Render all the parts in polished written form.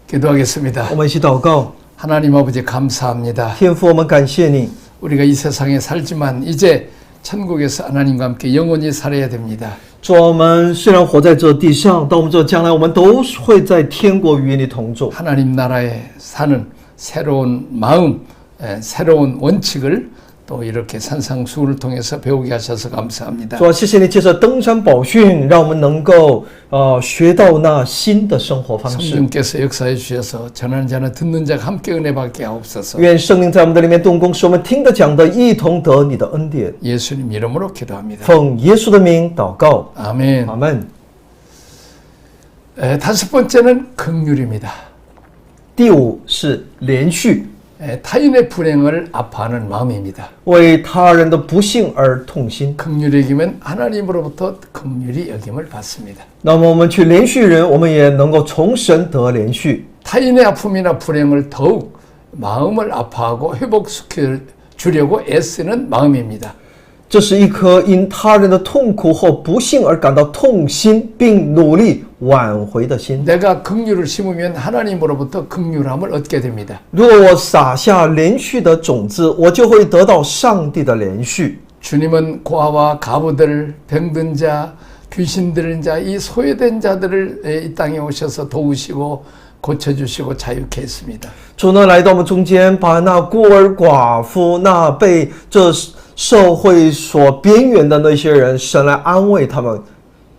기도하겠습니다. 我们一起祷告。 하나님 아버지 감사합니다. 天父，我们感谢你， 우리가 이 세상에 살지만 이제 천국에서 하나님과 함께 영원히 살아야 됩니다. 主，我们虽然活在这地上，但我们知道将来我们都会在天国与你同住。 하나님 나라에 사는 새로운 마음, 새로운 원칙을 또 이렇게 산상수훈을 통해서 배우게 하셔서 감사합니다. 主，谢谢你借着登山宝训，让我们能够学到那新的生活方式。 성령께서 역사해 주셔서 전하는 자는 듣는 자가 함께 은혜 받게 하옵소서. 愿圣灵在我们的里面动工，使我们听得讲的一同得你的恩典。 예수님 이름으로 기도합니다. 奉耶稣的名祷告， 아멘. 阿门。 다섯 번째는 긍휼입니다. 第五是连续， 타인의 불행을 아파하는 마음입니다. 为他人的不幸而痛心。 긍휼히 여기면 하나님으로부터 긍휼히 여김을 받습니다. 那么我们去连续人，我们也能够从神得连续。 타인의 아픔이나 불행을 더욱 마음을 아파하고 회복시켜 주려고 애쓰는 마음입니다. 这是一颗因他人的痛苦或不幸而感到痛心，并努力挽回的心。 내가 긍휼을 심으면 하나님으로부터 긍휼함을 얻게 됩니다. 如果我撒下连续的种子，我就会得到上帝的连续。 주님은 고아와 가부들, 병든 자, 귀신 들린 자, 이 소외된 자들을 이 땅에 오셔서 도우시고 고쳐주시고 자유케 했습니다. 主呢来到我们中间，把那孤儿寡妇、那被这社会所边缘的那些人，神来安慰他们。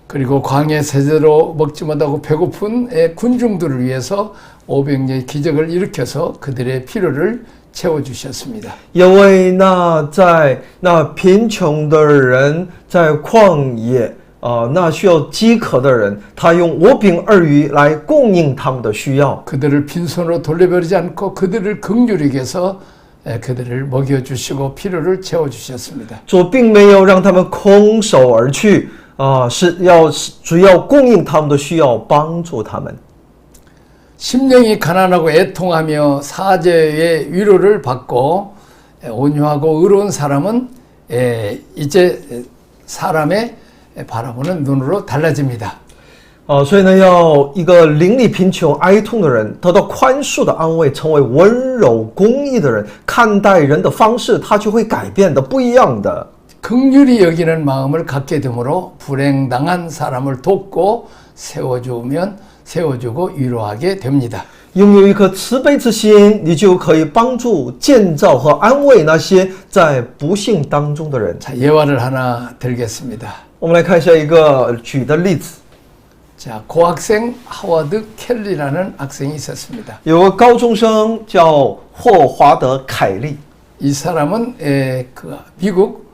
그리고 광야 제대로 먹지 못하고 배고픈 군중들을 위해서 500년의 기적을 일으켜서 그들의 필요를 채워주셨습니다. 也为在那贫穷的人，在旷野那需要饥渴的人，他用5饼2鱼来供应他们的需要。 그들을 빈손으로 돌려버리지 않고 그들을 긍휼히 여겨서 그들을 먹여주시고 필요를 채워주셨습니다. 主并没有让他们空手而去，主要供应他们的需要，帮助他们。 심령이 가난하고 애통하며 사죄의 위로를 받고 온유하고 의로운 사람은 이제 사람의 바라보는 눈으로 달라집니다. 所以呢，要一个灵里贫穷、哀痛的人得到宽恕的安慰，成为温柔公义的人，看待人的方式，他就会改变的，不一样的。 긍휼히 여기는 마음을 갖게 되므로 불행당한 사람을 돕고 세워주고 위로하게 됩니다. 拥有一颗慈悲之心，你就可以帮助、建造和安慰那些在不幸当中的人。 자, 예화를 하나 들겠습니다. 我们来看一下一个举的例子。 자, 고학생 하워드 켈리라는 학생이 있었습니다. 有个高中生叫霍华德·凯利， 이 사람은 미국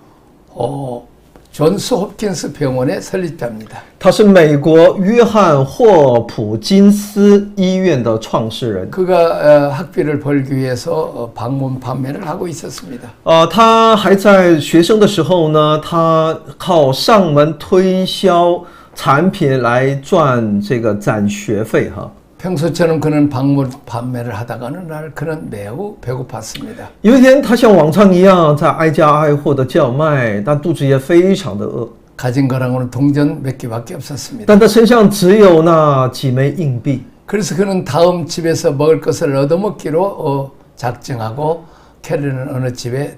존스 홉킨스 병원의 설립자입니다. 他是美国约翰霍普金斯医院的创始人。 그가 학비를 벌기 위해서 방문 판매를 하고 있었습니다. 他还在学生的时候呢，他靠上门推销产品来赚这个攒学费哈。 평소처럼 그는 방문 판매를 하다가 어느 날 그는 매우 배고팠습니다. 有一天，他像往常一样在挨家挨户的叫卖，但肚子也非常的饿。 가진 거랑은 동전 몇 개밖에 없었습니다. 但他身上只有那几枚硬币， 그래서 그는 다음 집에서 먹을 것을 얻어먹기로 작정하고 캐리는 어느 집에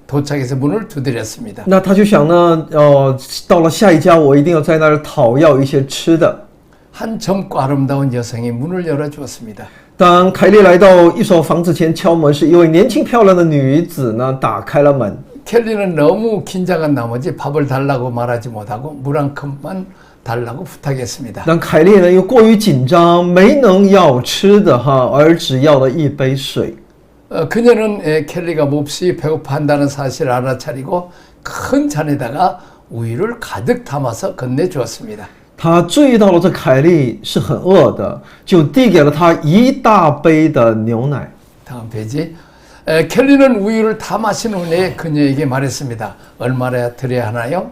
도착해서 문을 두드렸습니다. 那他就想呢，到了下一家，我一定要在那儿讨要一些吃的。 한 젊고 아름다운 여성이 문을 열어주었습니다. 当凯利来到一所房子前敲门时，一位年轻漂亮的女子呢打开了门。 켈리는 너무 긴장한 나머지 밥을 달라고 말하지 못하고 물 한 컵만 달라고 부탁했습니다. 但凯利呢又过于紧张，没能要吃的哈，而只要了一杯水。 그녀는 켈리가 몹시 배고파한다는 사실을 알아차리고 큰 잔에다가 우유를 가득 담아서 건네주었습니다. 他注意到了这凯利是很饿的，就递给了他一大杯的牛奶。 다음 페이지. 켈리는 우유를 다 마신 후에 그녀에게 말했습니다. 얼마나 드려야 하나요?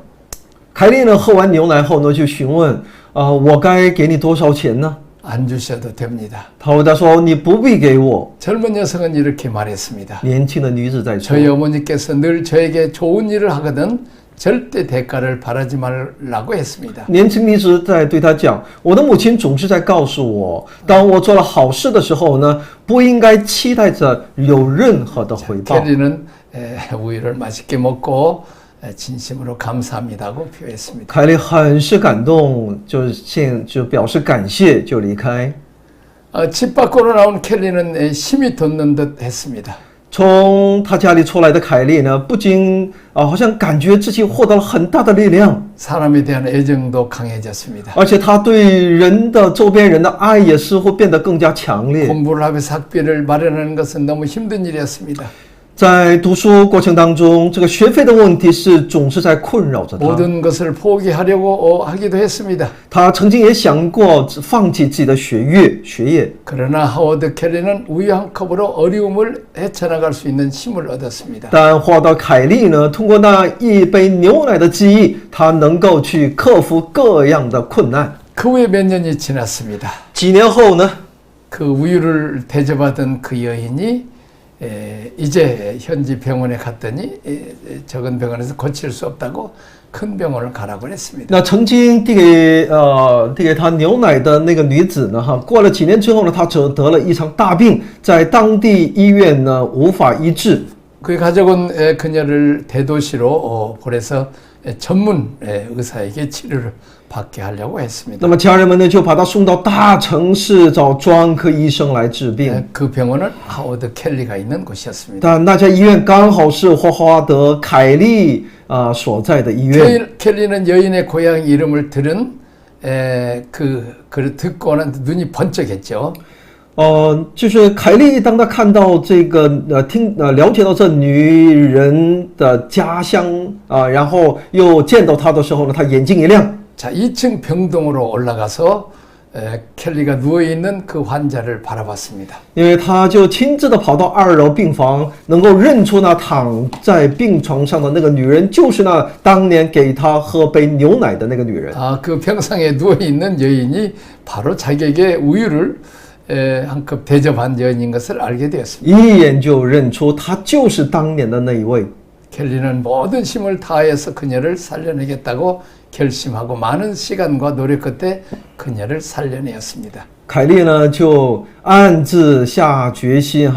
凯利呢喝完牛奶后呢，就询问我该给你多少钱呢？ 안 주셔도 됩니다. 他回答说你不必给我。 젊은 여성은 이렇게 말했습니다. 年轻的女子在说 저희 어머니께서 늘 저에게 좋은 일을 하거든 절대 대가를 바라지 말라고 했습니다. 年轻女子在对他讲：“我的母亲总是在告诉我，当我做了好事的时候呢，不应该期待着有任何的回报。” 켈리는 우유를 맛있게 먹고 진심으로 감사합니다고 표했습니다. 凯莉很是感动，就表示感谢，就离开。 집 밖으로 나온 켈리는 힘이 돋는 듯 했습니다. 从他家里出来的凯莉呢，不仅好像感觉自己获得了很大的力量， 사람에 대한 애정도 강해졌습니다. 而且他对人的周边人的爱也似乎变得更加强烈。 공부를 하면서 학비를 마련하는 것은 너무 힘든 일이었습니다. 在读书过程当中，这个学费的问题总是在困扰着他。 모든 것을 포기하려고 하기도 했습니다. 他曾经也想过放弃自己的学业， 그러나 하워드 켈리는 우유 한 컵으로 어려움을 헤쳐나갈 수 있는 힘을 얻었습니다. 但霍华德·凯利呢，通过那一杯牛奶的记忆，他能够去克服各样的困难。 그 후에 몇 년이 지났습니다. 几年后呢， 그 우유를 대접하던 그 여인이 이제 현지 병원에 갔더니 적은 병원에서 고칠 수 없다고 큰 병원을 가라고 했습니다. 那曾经递给他牛奶的那个女子呢，过了几年之后呢，她得了一场大病，在当地医院呢无法医治。 그 가족은 그녀를 대도시로 보내서 전문 의사에게 치료를 받게 하려고 했습니다. 那么家人们呢，就把他送到大城市找专科医生来治病。 그 병원은 하워드 켈리가 있는 곳이었습니다. 但那家医院刚好是霍华德·凯利所在的医院。 켈리는 여인의 고향 이름을 들은 그를 듣고는 눈이 번쩍했죠. 就是凯利，当他看到这个了解到这女人的家乡然后又见到她的时候呢，他眼睛一亮。 자, 2층 병동으로 올라가서 켈리가 누워있는 그 환자를 바라봤습니다. 因为他就亲自的跑到2楼病房，能够认出那躺在病床上的那个女人，就是那当年给他喝杯牛奶的那个女人。 그 병상에 누워있는 여인이 바로 자기에게 우유를 한 컵 대접한 여인인 것을 알게 되었습니다. 一眼就认出她就是当年的那一位。 켈리는 모든 힘을 다해서 그녀를 살려내겠다고 결심하고 많은 시간과 노력 끝에 그녀를 살려내었습니다. 凯利呢就暗自下决心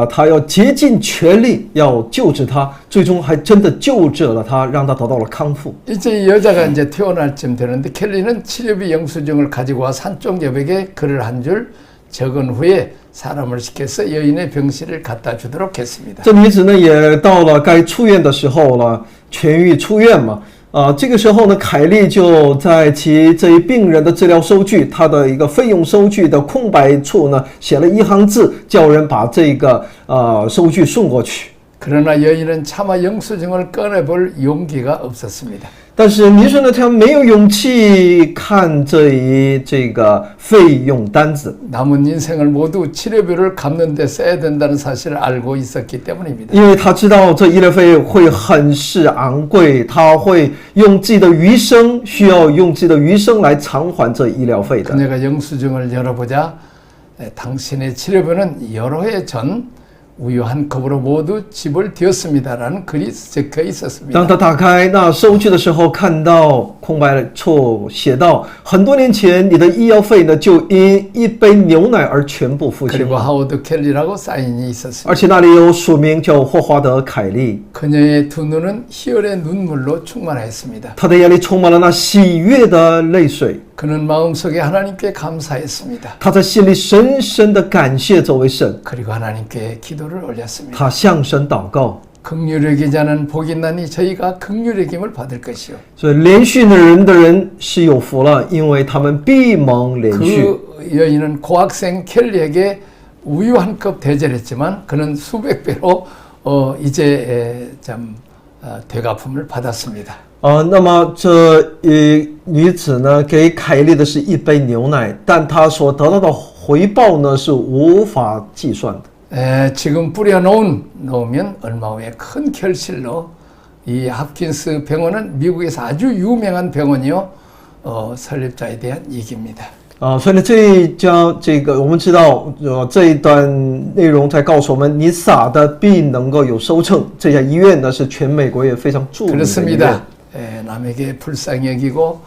他要竭尽全力要救治她，最终还真的救治了她，让她得到了康复。 이제 이 여자가 이제 퇴원할 쯤 되는데 켈리는 치료비 영수증을 가지고 와 산쪽 여백에 글을 한 줄 적은 후에 사람을 시켜서 여인의 병실을 갖다 주도록 했습니다. 这女子呢也到了该出院的时候了，痊愈出院嘛。这个时候呢，凯利就在其这一病人的治疗收据，他的一个费用收据的空白处呢，写了一行字，叫人把这个收据送过去。 그러나 여인은 차마 영수증을 꺼내볼 용기가 없었습니다. 但是女生呢，她没有勇气看这个费用单子， 남은 인생을 모두 치료비를 갚는 데 써야 된다는 사실을 알고 있었기 때문입니다. 因为她知道这医疗费会很是昂贵，她会用自己的余生，需要用自己的余生来偿还这医疗费的。 그녀가 영수증을 열어보자 당신의 치료비는 여러 해 전 우유 한 컵으로 모두 집을 되었습니다라는 글이 적혀 当 있었습니다. 他打开那收据的时候，看到空白处写道：很多年前，你的医药费呢就因一杯牛奶而全部付清， 그리고 하워드 켈리라고 사인이 있었습니다. 而且那里有署名叫霍华德·凯利。 그녀의 두 눈은 희열의 눈물로 충만했습니다. 他的眼里充满了那喜悦的泪水， 그는 마음속에 하나님께 감사했습니다. 他在心里深深的感谢这位神， 그리고 하나님께 기도를 올렸습니다. 他向神祷告。 긍휼의 자는 복이 나니 저희가 긍휼의 힘을 받을 것이요. 所以连续的人是有福了，因为他们必蒙连续。 그 여인은 고학생 켈리에게 우유 한 컵 대절했지만 그는 수백 배로 이제 되갚음을 받았습니다. 那么这女子呢，给凯利的是一杯牛奶，但她所得到的回报呢是无法计算的。 지금 넣으면 얼마 후에 큰 결실로 이 합킨스 병원은 미국에서 아주 유명한 병원이요. 설립자에 대한 얘기입니다. 所以呢，这个我们知道，这一段内容在告诉我们，你撒的必能够有收成。这家医院呢是全美国也非常著名的医院。 남에게 불쌍히 여기고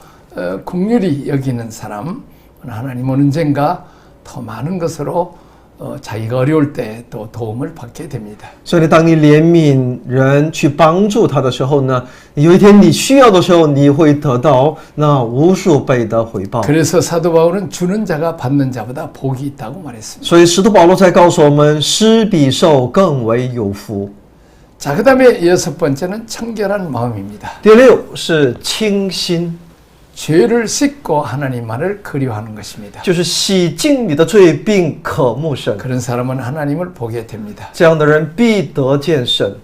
긍휼히 여기는 사람, 하나님은 언젠가 더 많은 것으로 자기가 어려울 때 또 도움을 받게 됩니다. 所以呢，当你怜悯人去帮助他的时候呢，有一天你需要的时候，你会得到那无数倍的回报。 그래서 사도 바울은 주는 자가 받는 자보다 복이 있다고 말했습니다. 所以使徒保罗才告诉我们，施比受更为有福。 자, 그 다음에 여섯 번째는 청결한 마음입니다. 第六是清心， 죄를 씻고 하나님만을 그리워하는 것입니다. 就是洗净你的罪，并渴慕神。 그런 사람은 하나님을 보게 됩니다. 这样的人必得见神。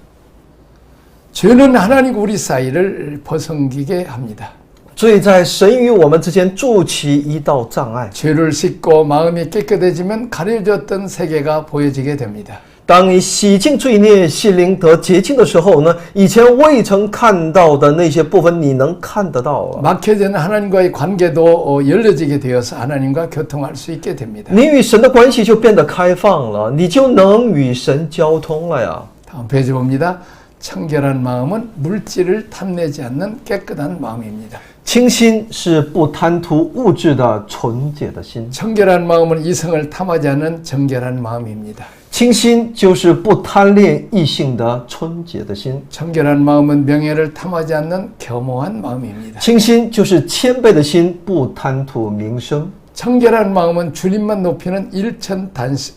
죄는 하나님과 우리 사이를 벗어기게 합니다. 罪在神与我们之间筑起一道障碍。 죄를 씻고 마음이 깨끗해지면 가려졌던 세계가 보여지게 됩니다. 当你洗净罪孽，心灵得洁净的时候呢，以前未曾看到的那些部分，你能看得到啊。 막혀진 하나님과의 관계도 열려지게 되어서 하나님과 교통할 수 있게 됩니다. 你与神的关系就变得开放了，你就能与神交通了呀。 다음 페이지 봅니다. 청결한 마음은 물질을 탐내지 않는 깨끗한 마음입니다. 清心是不贪图物质的纯洁的心， 청결한 마음은 이성을 탐하지 않는 정결한 마음입니다. 清心就是不贪恋异性的纯洁的心， 청결한 마음은 명예를 탐하지 않는 겸허한 마음입니다. 清心就是谦卑的心，不贪图名声。 청결한 마음은 주님만 높이는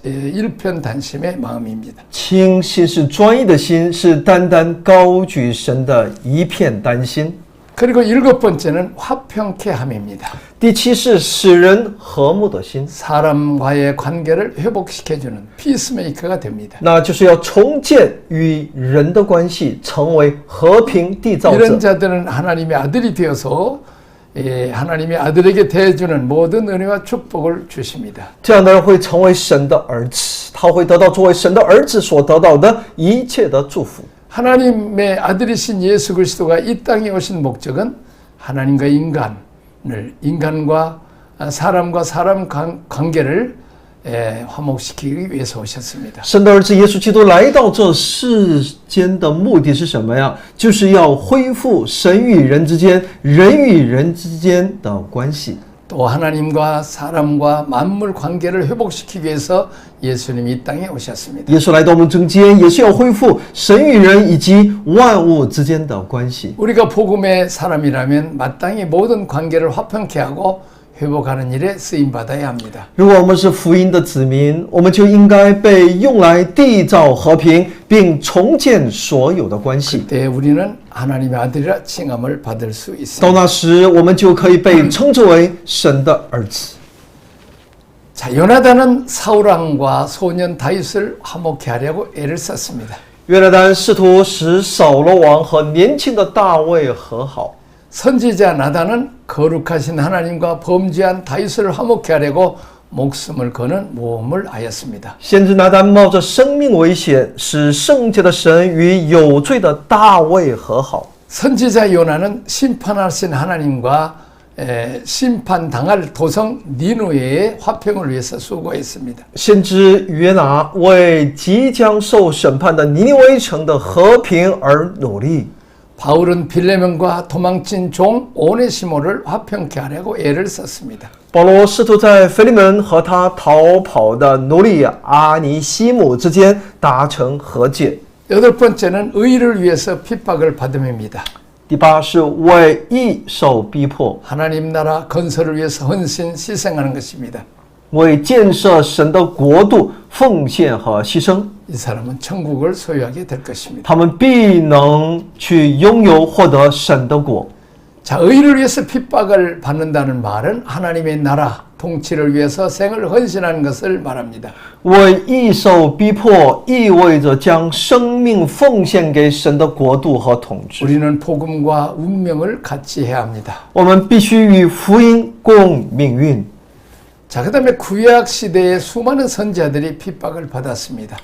일편단심의 마음입니다. 清心是专一的心，是单单高举神的一片丹心。 그리고 일곱 번째는 화평케 함입니다. 第七是使人和睦的心， 사람과의 관계를 회복시켜주는 피스메이커가 됩니다. 那就是要重建与人的关系，成为和平缔造 이런 者。 자들은 하나님의 아들이 되어서 하나님의 아들에게 대해주는 모든 은혜와 축복을 주십니다. 这样的人会成为神的儿子，他会得到作为神的儿子所得到的一切的祝福。 하나님의 아들이신 예수 그리스도가 이 땅에 오신 목적은 하나님과 인간과 사람과 사람 관계를 화목시키기 위해서 오셨습니다. 神的儿子耶稣基督来到这世间的目的是什么呀？就是要恢复神与人之间、人与人之间的关系。 또 하나님과 사람과 만물 관계를 회복시키기 위해서 예수님이 이 땅에 오셨습니다. 耶稣来到我们中间，也是要恢复神与人以及万物之间的关系。 우리가 복음의 사람이라면 마땅히 모든 관계를 화평케 하고 회복하는 일에 쓰임 받아야 합니다. 如果我们是福音的子民，我们就应该被用来缔造和平，并重建所有的关系。 그때 우리는 하나님의 아들이라 칭함을 받을 수 到 있습니다. 那时，我们就可以被称之为神的儿子。 자, 요나단은 사울왕과 소년 다윗을 화목케 하려고 애를 썼습니다. 约拿单试图使扫罗王和年轻的大卫和好。 선지자 나단은 거룩하신 하나님과 범죄한 다윗을 화목케 하려고 목숨을 거는 모험을 하였습니다. 先知拿单冒着生命危险，使圣洁的神与有罪的大卫和好。 선지자 요나는 심판하신 하나님과 심판당할 도성 니누에의 화평을 위해서 수고했습니다. 先知约拿为即将受审判的尼尼微城的和平而努力。 바울은 빌레몬과 도망친 종 오네시모를 화평케 하려고 애를 썼습니다. 保罗试图在腓利门和他逃跑的奴隶阿尼西姆之间达成和解。 여덟 번째는 의를 위해서 핍박을 받음입니다. 第八是为义受逼迫， 하나님 나라 건설을 위해서 헌신 희생하는 것입니다. 为建设神的国度奉献和牺牲。 이 사람은 천국을 소유하게 될 것입니다. 他们必能去拥有获得神的国。 자, 의를 위해서 핍박을 받는다는 말은 하나님의 나라 통치를 위해서 생을 헌신하는 것을 말합니다. 为义受逼迫意味着将生命奉献给神的国度和统治。 우리는 복음과 운명을 같이 해야 합니다. 我们必须与福音共命运。 자, 그 다음에 구약 시대에 수많은 선지자들이 핍박을 받았습니다.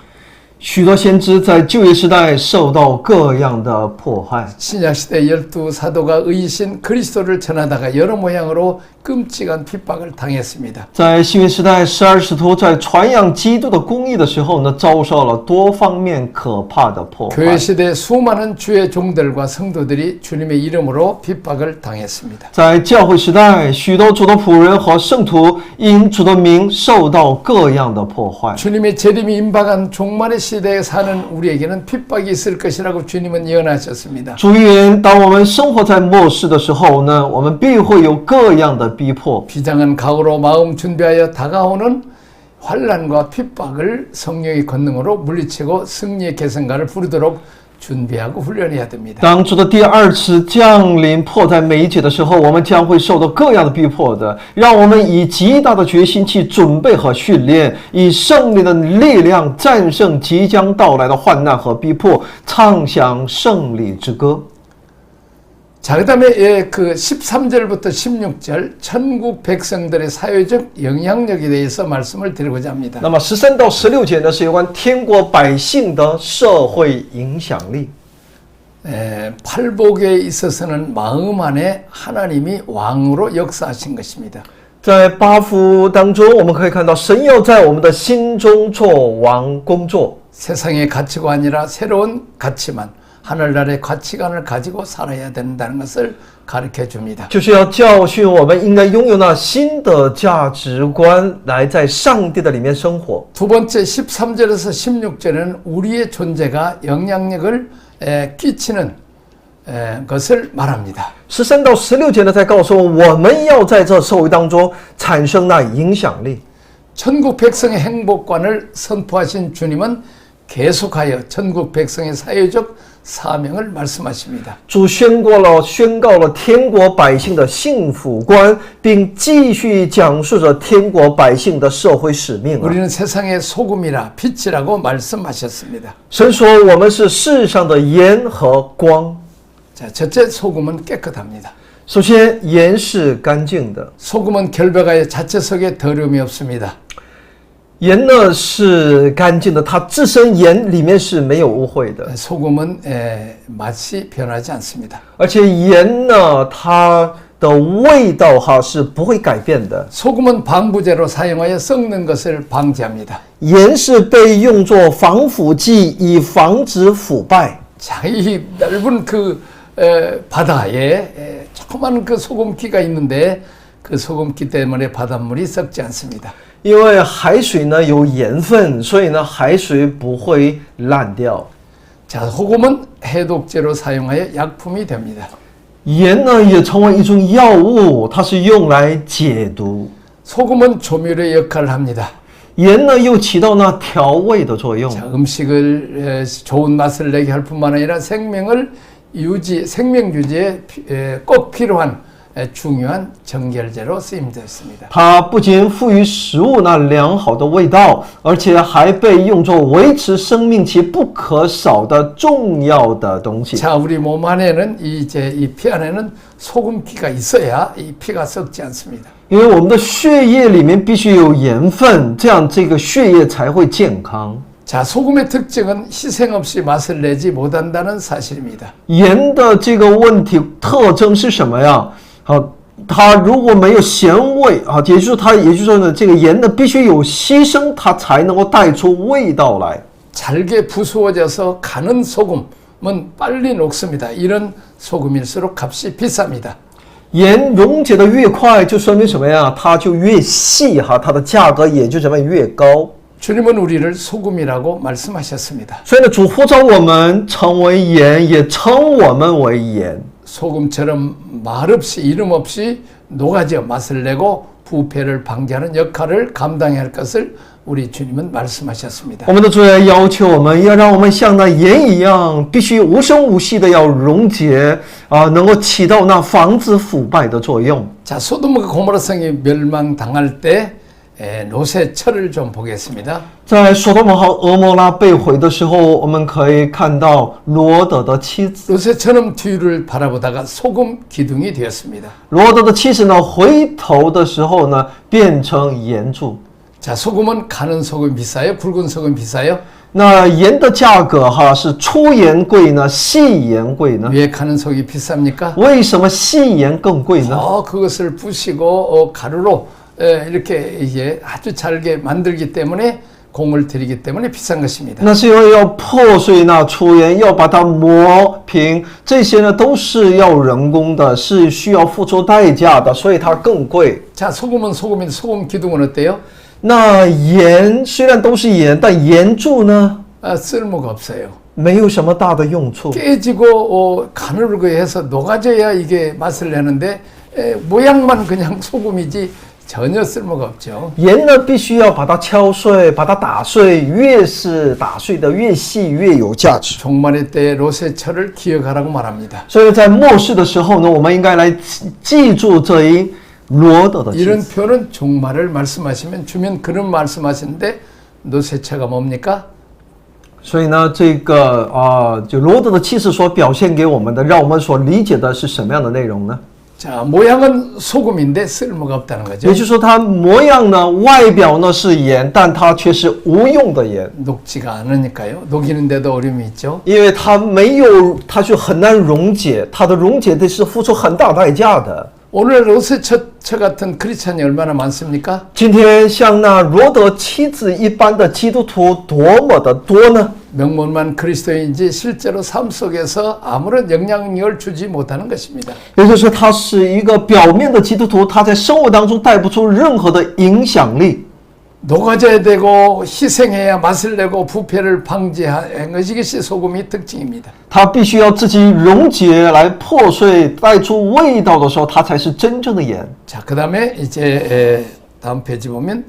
许多先知在旧约时代受到各样的迫害。 신약시대 12사도가 의신 그리스도를 전하다가 여러 모양으로 끔찍한 핍박을 당했습니다. 在新约时代，12使徒在传扬基督的公义的时候呢，遭受了多方面可怕的迫害。 교회 시대 수많은 주의 종들과 성도들이 주님의 이름으로 핍박을 당했습니다. 在教会时代，许多主的仆人和圣徒因主的名受到各样的迫害。 주님의 재림이 임박한 종말의 시대에 사는 우리에게는 핍박이 있을 것이라고 주님은 예언하셨습니다. 主预言，当我们生活在末世的时候呢，我们必会有各样的逼迫。 비장한 각오로 마음 준비하여 다가오는 환난과 핍박을 성령의 권능으로 물리치고 승리의 계승가를 부르도록 준비하고 훈련해야 됩니다. 当主的第二次降临迫在眉睫的时候，我们将会受到各样的逼迫的。让我们以极大的决心去准备和训练，以胜利的力量战胜即将到来的患难和逼迫，唱响胜利之歌。 자, 그 다음에 그 13절부터 16절 천국 백성들의 사회적 영향력에 대해서 말씀을 드리고자 합니다. 那么13到16节呢，是有关天国百姓的社会影响力。 팔복에 있어서는 마음 안에 하나님이 왕으로 역사하신 것입니다. 在八福当中，我们可以看到神要在我们的心中做王工作。 세상의 가치가 아니라 새로운 가치만 하늘나라의 가치관을 가지고 살아야 된다는 것을 가르쳐 줍니다. 就是要教训我们应该拥有那新的价值观，来在上帝的里面生活。 두 번째 13절에서 16절은 우리의 존재가 영향력을 끼치는 것을 말합니다. 13到16节呢，在告诉我们要在这社会当中产生那影响力。 천국 백성의 행복관을 선포하신 주님은 계속하여 천국 백성의 사회적 사명을 말씀하십니다. 主宣告了天国百姓的幸福观，并继续讲述着天国百姓的社会使命。 우리는 세상의 소금이라 빛이라고 말씀하셨습니다. 神说我们是世上的盐和光。 자, 첫째 소금은 깨끗합니다. 首先，盐是干净的。 소금은 결백하여 자체 속에 더러움이 없습니다. 盐呢是干净的，它自身盐里面是没有污秽的。 소금은 맛이 변하지 않습니다. 而且盐呢，它的味道是不会改变的。 소금은 방부제로 사용하여 썩는 것을 방지합니다. 盐是被用作防腐剂，以防止腐败。 자, 이 넓은 그 바다에 조그만 그 소금기가 있는데 그 소금기 때문에 바닷물이 썩지 않습니다. 因为海水呢有盐分，所以呢海水不会烂掉。 자, 소금은 해독제로 사용하여 약품이 됩니다. 盐呢也成为一种药物，它是用来解毒。 소금은 조미료의 역할을 합니다. 盐呢又起到那调味的作用。 자, 음식을 좋은 맛을 내게 할 뿐만 아니라 생명 유지에 꼭 필요한 중요한 정결제로 쓰임되었습니다. 它不仅赋予食物那良好的味道，而且还被用作维持生命期不可少的重要的东西。 자, 우리 몸 안에는 이 피 안에는 소금기가 있어야 이 피가 썩지 않습니다. 因为我们的血液里面必须有盐分，这样这个血液才会健康。 자, 소금의 특징은 희생 없이 맛을 내지 못한다는 사실입니다. 盐的这个问题特征是什么呀？它如果没有咸味也就是说呢，这个盐呢必须有牺牲，它才能够带出味道来。 잘게 부수어져서 가는 소금은 빨리 녹습니다. 이런 소금일수록 값이 비쌉니다. 盐溶解的越快，就说明什么呀？它就越细它的价格也就怎么越高。 주님은 우리를 소금이라고 말씀하셨습니다. 所以呢，主呼召我们成为盐，也称我们为盐。 소금처럼 말 없이 이름 없이 녹아져 맛을 내고 부패를 방지하는 역할을 감당해야 할 것을 우리 주님은 말씀하셨습니다. 我们的主也要求我们，要让我们像那盐一样，必须无声无息的要溶解能够起到那防止腐败的作用。 자, 소돔과 고모라 성이 멸망당할 때 롯의 철을 좀 보겠습니다. 在所多玛和俄摩拉被毁的时候，我们可以看到罗德的妻子。 롯의 처럼 뒤를 바라보다가 소금 기둥이 되었습니다. 罗德的妻子呢，回头的时候呢，变成盐柱。 자, 소금은 가는 소금 비싸요? 굵은 소금 비싸요? 那盐的价格哈是粗盐贵呢，细盐贵呢？ 왜 가는 속이 비쌉니까? 为什么细盐更贵呢？ 그것을 부시고 가루로 이렇게 이제 아주 잘게 만들기 때문에 공을 들이기 때문에 비싼 것입니다. 那是因为要破碎那粗盐，要把它磨平，这些呢都是要人工的，是需要付出代价的，所以它更贵。 자, 소금은 소금인데 소금 기둥은 어때요? 那盐虽然都是盐，但盐柱呢 쓸모가 없어요. 没有什么大的用处。 깨지고 가늘게 해서 녹아져야 이게 맛을 내는데 모양만 그냥 소금이지 전혀 쓸모가 없죠. 盐呢必须要把它敲碎，把它打碎，越是打碎的越细越有价值。 종말의 때 롯의 철을 기억하라고 말합니다. 所以在末世的时候呢，我们应该来记住这一罗德的妻 이런 子。 표현은 종말을 말씀하시면 주면 그런 말씀하시는데 롯의 처가 뭡니까? 所以呢，这个就罗德的气势所表现给我们的，让我们所理解的是什么样的内容呢？ 자, 모양은 소금인데 쓸모가 없다는 거죠. 也就是说，它模样呢，外表呢是盐，但它却是无用的盐， 녹지가 않으니까요. 녹이는데도 어려움이 있죠. 因为它没有，它就很难溶解，它的溶解的是付出很大代价的。 오늘 롯의 처 같은 크리스찬이 얼마나 많습니까? 今天像那罗德妻子一般的基督徒多么的多呢？ 명문만 그리스도인지 실제로 삶 속에서 아무런 영향력을 주지 못하는 것입니다. 也就是他是一个表面的基督徒，他在生活当中带不出任何的影响力。 녹아져야 되고 희생해야 맛을 내고 부패를 방지하는 것이 이것이 소금의 특징입니다. 他必须要自己溶解来破碎，带出味道的时候，他才是真正的盐。 자, 그 다음에 이제 다음 페이지 보면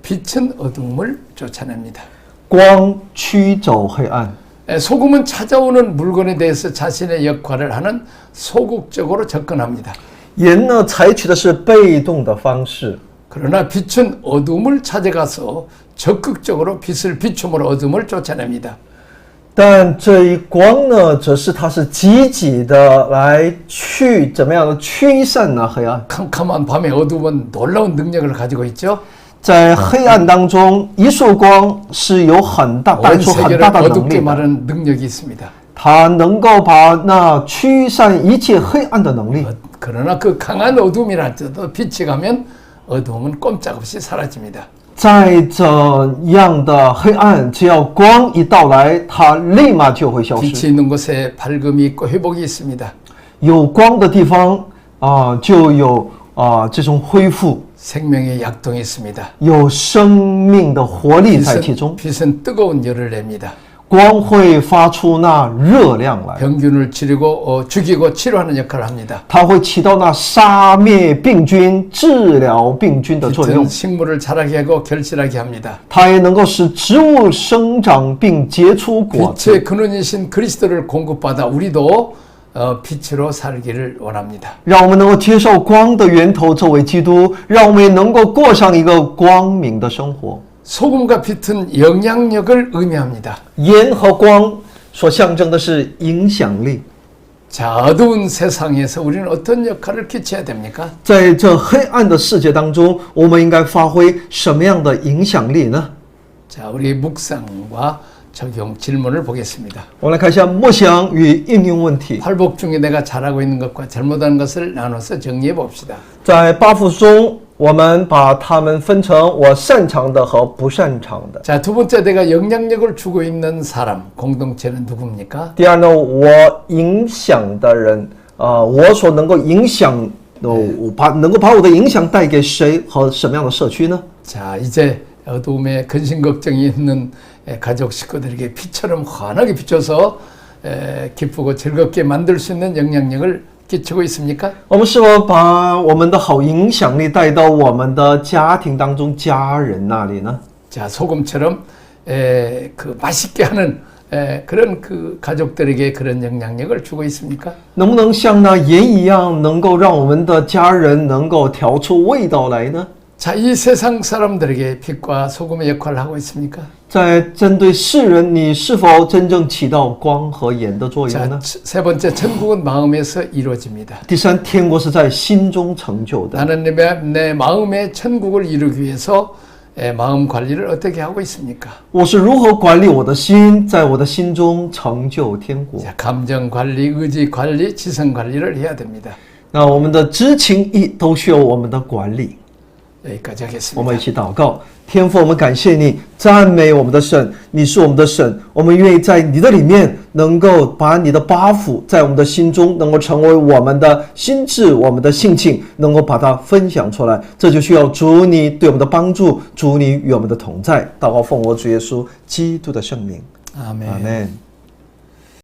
빛은 어둠을 쫓아냅니다. 光驱走黑暗。 소금은 찾아오는 물건에 대해서 자신의 역할을 하는 소극적으로 접근합니다. 盐呢，采取的是被动的方式， 그러나 빛은 어둠을 찾아가서 적극적으로 빛을 비춤으로 어둠을 쫓아냅니다. 但这一光呢，则是它是积极的来怎么样的驱散呢黑暗。 캄캄한 밤의 어둠은 놀라운 능력을 가지고 있죠. 在黑暗当中，一束光是有带 온 出很 세계를 大的能 어둡게 力的， 마는 능력이 있습니다. 它能够把那驱散一切黑暗的能力。 그러나 그 강한 어둠이랄지라도 빛이 가면 어둠은 꼼짝없이 사라집니다. 再怎样的黑暗，只要光一到来，它立马就会消失。 빛이 있는 곳에 밝음이 있고 회복이 있습니다. 有光的地方就有这种恢复， 생명의 약동이 있습니다. 有生命的活力在其中。 빛은 뜨거운 열을 냅니다. 光会发出那热量来， 병균을 죽이고 치료하는 역할을 합니다. 它会起到那杀灭病菌、治疗病菌的作用 빛은 。 식물을 자라게 하고 결실하게 합니다. 它也能够使植物生长并结出果子。 빛의 근원이신 그리스도를 공급받아 우리도 빛으로 살기를 원합니다. 让我们能够接受光的源头作为基督，让我们也能够过上一个光明的生活。 소금과 빛은 영향력을 의미합니다. 盐和光所象征的是影响力。 자, 어두운 세상에서 우리는 어떤 역할을 끼쳐야 됩니까? 在这黑暗的世界当中，我们应该发挥什么样的影响力呢？ 자, 우리 묵상과 적용 질문을 보겠습니다. 我们来看一下默想与应用问题。 팔복 중에 내가 잘하고 있는 것과 잘못하는 것을 나눠서 정리해 봅시다. 在八福中，我们把它们分成我擅长的和不擅长的。 자, 두 번째 내가 영향력을 주고 있는 사람, 공동체는 누굽니까? 第二呢，我影响的人，我所能够影响，能够把我的影响带给谁和什么样的社区呢？ 자, 이제 어두움에 근심 걱정이 있는 가족 식구들에게 빛처럼 환하게 비춰서 기쁘고 즐겁게 만들 수 있는 영향력을 끼치고 있습니까? 我们是否把我们的好影响力带到我们的家庭当中、家人那里呢？ 자, 소금처럼 그 맛있게 하는 그런 그 가족들에게 그런 영향력을 주고 있습니까? 能不能像那盐一样，能够让我们的家人能够调出味道来呢？ 자, 이 세상 사람들에게 빛과 소금의 역할을 하고 있습니까? 在针对世人，你是否真正起到光和盐的作用 자, 呢？ 세 번째, 천국은 마음에서 이루어집니다. 第三，天国是在心中成就的。 나는 내 마음의 천국을 이루기 위해서 마음 관리를 어떻게 하고 있습니까? 我是如何管理我的心，在我的心中成就天国。 자, 감정 관리, 의지 관리, 지성 관리를 해야 됩니다. 那我们的知情意都需要我们的管理。 여기까지 我们 하겠습니다. 一起祷告，天父，我们感谢你，赞美我们的神，你是我们的神，我们愿意在你的里面，能够把你的八福在我们的心中，能够成为我们的心智，我们的性情，能够把它分享出来。这就需要主你对我们的帮助，主你与我们的同在。祷告奉我主耶稣基督的圣名， 아멘. 阿门。